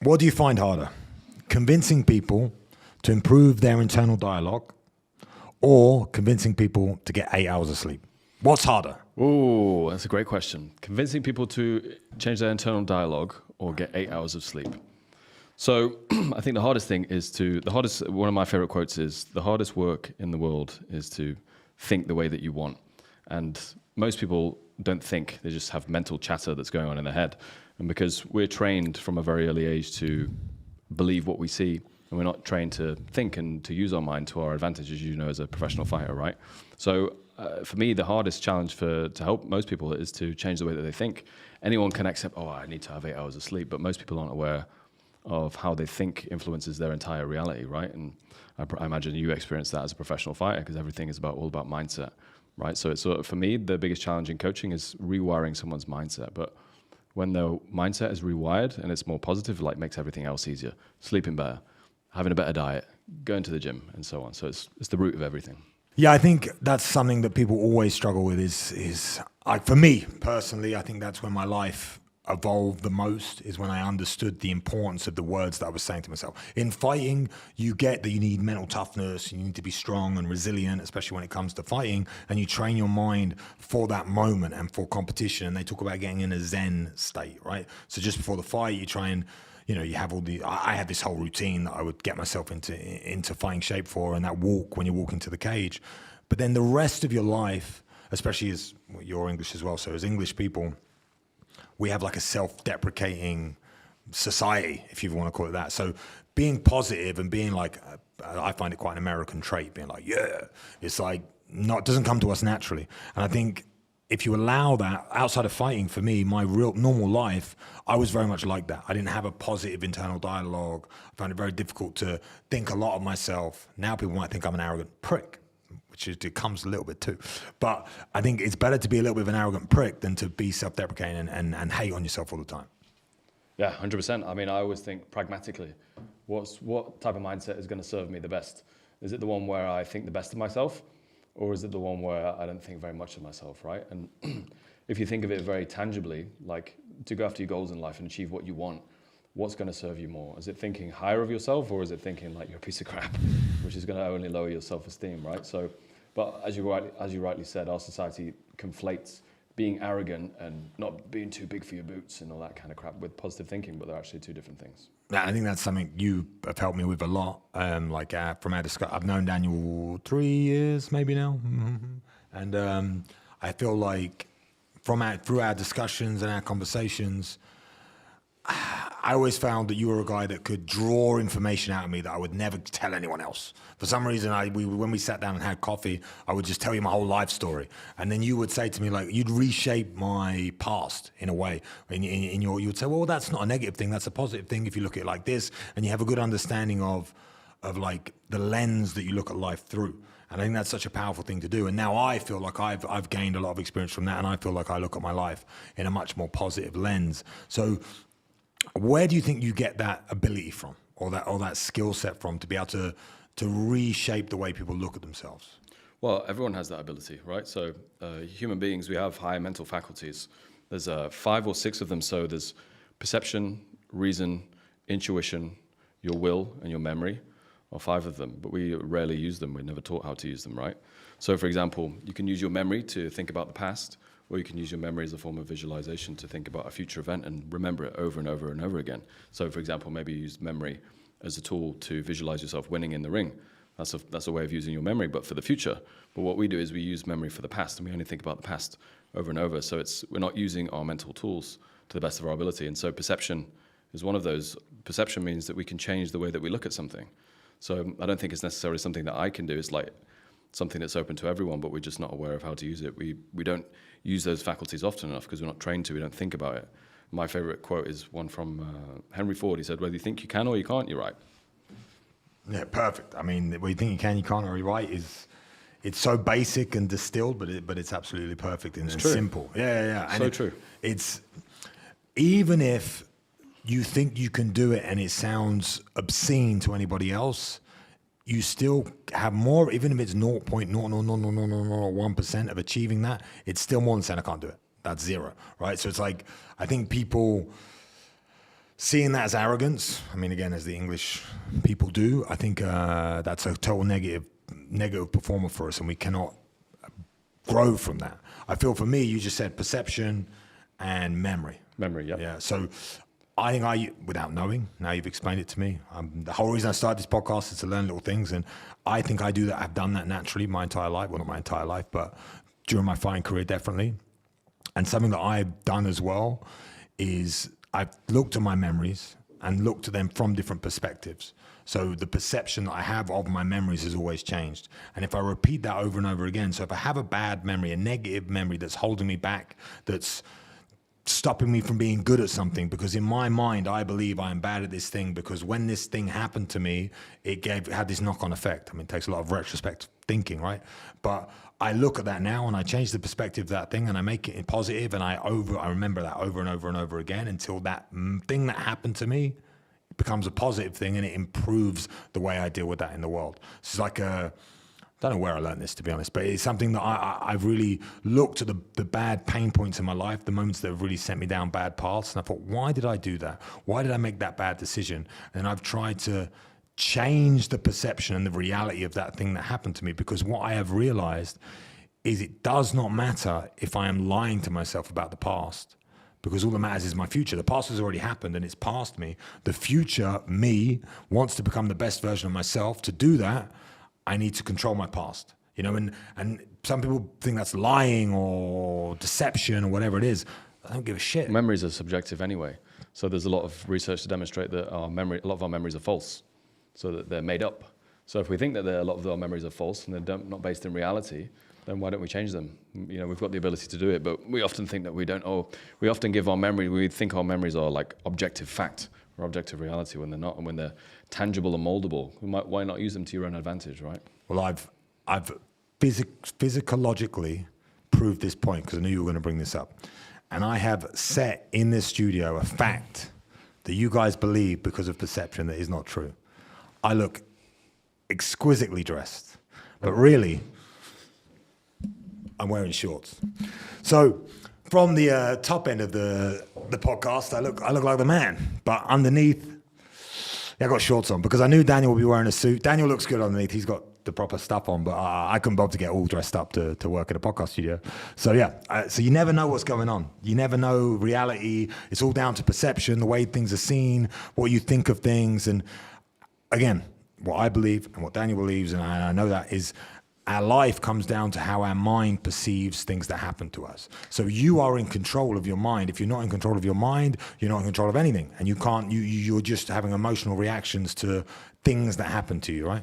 What do you find harder? Convincing people to improve their internal dialogue or convincing people to get 8 hours of sleep? What's harder? Oh, that's a great question. Convincing people to change their internal dialogue or get 8 hours of sleep. So I think the hardest thing is one of my favorite quotes is, the hardest work in the world is to think the way that you want. And most people don't think, they just have mental chatter that's going on in their head. And because we're trained from a very early age to believe what we see, and we're not trained to think and to use our mind to our advantage, as you know, as a professional fighter, right? So for me, the hardest challenge to help most people is to change the way that they think. Anyone can accept, oh, I need to have 8 hours of sleep, but most people aren't aware of how they think influences their entire reality, right? And I imagine you experience that as a professional fighter, because everything is all about mindset, right? So it's for me, the biggest challenge in coaching is rewiring someone's mindset. But when the mindset is rewired and it's more positive, like makes everything else easier. Sleeping better, having a better diet, going to the gym, and so on. So it's the root of everything. Yeah, I think that's something that people always struggle with is like, for me personally, I think that's when my life evolved the most, is when I understood the importance of the words that I was saying to myself. In fighting, you get that you need mental toughness, you need to be strong and resilient, especially when it comes to fighting, and you train your mind for that moment and for competition. And they talk about getting in a Zen state, right? So just before the fight, you try and, you have I had this whole routine that I would get myself into fighting shape for, and that walk when you walk into the cage. But then the rest of your life, especially as you're English as well, so as English people, we have like a self-deprecating society, if you want to call it that. So being positive and being like, I find it quite an American trait, being like, yeah, it's like doesn't come to us naturally. And I think if you allow that outside of fighting, for me, my real normal life, I was very much like that. I didn't have a positive internal dialogue. I found it very difficult to think a lot of myself. Now people might think I'm an arrogant prick, which it comes a little bit too. But I think it's better to be a little bit of an arrogant prick than to be self-deprecating and hate on yourself all the time. Yeah, 100%. I mean, I always think pragmatically, what type of mindset is going to serve me the best? Is it the one where I think the best of myself? Or is it the one where I don't think very much of myself, right? And if you think of it very tangibly, like to go after your goals in life and achieve what you want, what's going to serve you more? Is it thinking higher of yourself, or is it thinking like you're a piece of crap, which is going to only lower your self-esteem, right? So, but as you rightly said, our society conflates being arrogant and not being too big for your boots and all that kind of crap with positive thinking, but they're actually two different things. Yeah, I think that's something you have helped me with a lot. From our discussion, I've known Daniel 3 years, maybe now, and I feel like through our discussions and our conversations, I always found that you were a guy that could draw information out of me that I would never tell anyone else. For some reason, when we sat down and had coffee, I would just tell you my whole life story. And then you would say to me, like, you'd reshape my past in a way. You would say, well, that's not a negative thing, that's a positive thing if you look at it like this. And you have a good understanding of like the lens that you look at life through. And I think that's such a powerful thing to do. And now I feel like I've gained a lot of experience from that, and I feel like I look at my life in a much more positive lens. So where do you think you get that ability from, or that skill set from, to be able to reshape the way people look at themselves? Well, everyone has that ability, right? So human beings, we have high mental faculties. There's 5 or 6 of them. So there's perception, reason, intuition, your will, and your memory, or 5 of them. But we rarely use them. We're never taught how to use them, right? So for example, you can use your memory to think about the past, or you can use your memory as a form of visualization to think about a future event and remember it over and over and over again. So for example, maybe you use memory as a tool to visualize yourself winning in the ring. That's a way of using your memory, but for the future. But what we do is we use memory for the past, and we only think about the past over and over. So we're not using our mental tools to the best of our ability. And so perception is one of those. Perception means that we can change the way that we look at something. So I don't think it's necessarily something that I can do. It's like something that's open to everyone, but we're just not aware of how to use it. We don't use those faculties often enough because we're not trained to. We don't think about it. My favorite quote is one from Henry Ford. He said, whether you think you can or you can't, you're right. Yeah, perfect. I mean, whether you think you can, you can't, or you're right, it's so basic and distilled, but it's absolutely perfect and simple. Yeah. And so true. It's, even if you think you can do it and it sounds obscene to anybody else, you still have more, even if it's 0.00001% of achieving that, it's still more than saying I can't do it. That's 0, right? So it's like, I think people seeing that as arrogance, I mean, again, as the English people do, I think that's a total negative performer for us, and we cannot grow from that. I feel for me, you just said perception and memory. Memory, yeah. Yeah. So I think without knowing, now you've explained it to me. The whole reason I started this podcast is to learn little things, and I think I do that. I've done that naturally my entire life. Well, not my entire life, but during my fighting career, definitely. And something that I've done as well is I've looked at my memories and looked at them from different perspectives. So the perception that I have of my memories has always changed. And if I repeat that over and over again, so if I have a bad memory, a negative memory that's holding me back, that's stopping me from being good at something, because in my mind, I believe I'm bad at this thing because when this thing happened to me, it had this knock-on effect. I mean, it takes a lot of retrospective thinking, right? But I look at that now and I change the perspective of that thing and I make it positive, and I remember that over and over and over again until that thing that happened to me becomes a positive thing, and it improves the way I deal with that in the world. It's like I don't know where I learned this, to be honest, but it's something that I've really looked at the bad pain points in my life, the moments that have really sent me down bad paths, and I thought, why did I do that? Why did I make that bad decision? And I've tried to change the perception and the reality of that thing that happened to me, because what I have realized is it does not matter if I am lying to myself about the past, because all that matters is my future. The past has already happened and it's past me. The future me wants to become the best version of myself. To do that, I need to control my past, you know, and some people think that's lying or deception or whatever it is. I don't give a shit. Memories are subjective anyway. So there's a lot of research to demonstrate that a lot of our memories are false, so that they're made up. So if we think that a lot of our memories are false and they're not based in reality, then why don't we change them? You know, we've got the ability to do it, but we often think that we don't. We often give we think our memories are like objective fact or objective reality when they're not, and when they're tangible and moldable. Why not use them to your own advantage, right? Well, I've physiologically proved this point, because I knew you were going to bring this up. And I have set in this studio a fact that you guys believe because of perception that is not true. I look exquisitely dressed, but really, I'm wearing shorts. So from the top end of the podcast, I look like the man, but underneath, I got shorts on because I knew Daniel would be wearing a suit. Daniel looks good underneath. He's got the proper stuff on, but I couldn't bother to get all dressed up to work at a podcast studio. So yeah, so you never know what's going on. You never know reality. It's all down to perception, the way things are seen, what you think of things. And again, what I believe and what Daniel believes, and I know that, is our life comes down to how our mind perceives things that happen to us. So you are in control of your mind. If you're not in control of your mind, you're not in control of anything. And you're just having emotional reactions to things that happen to you, right?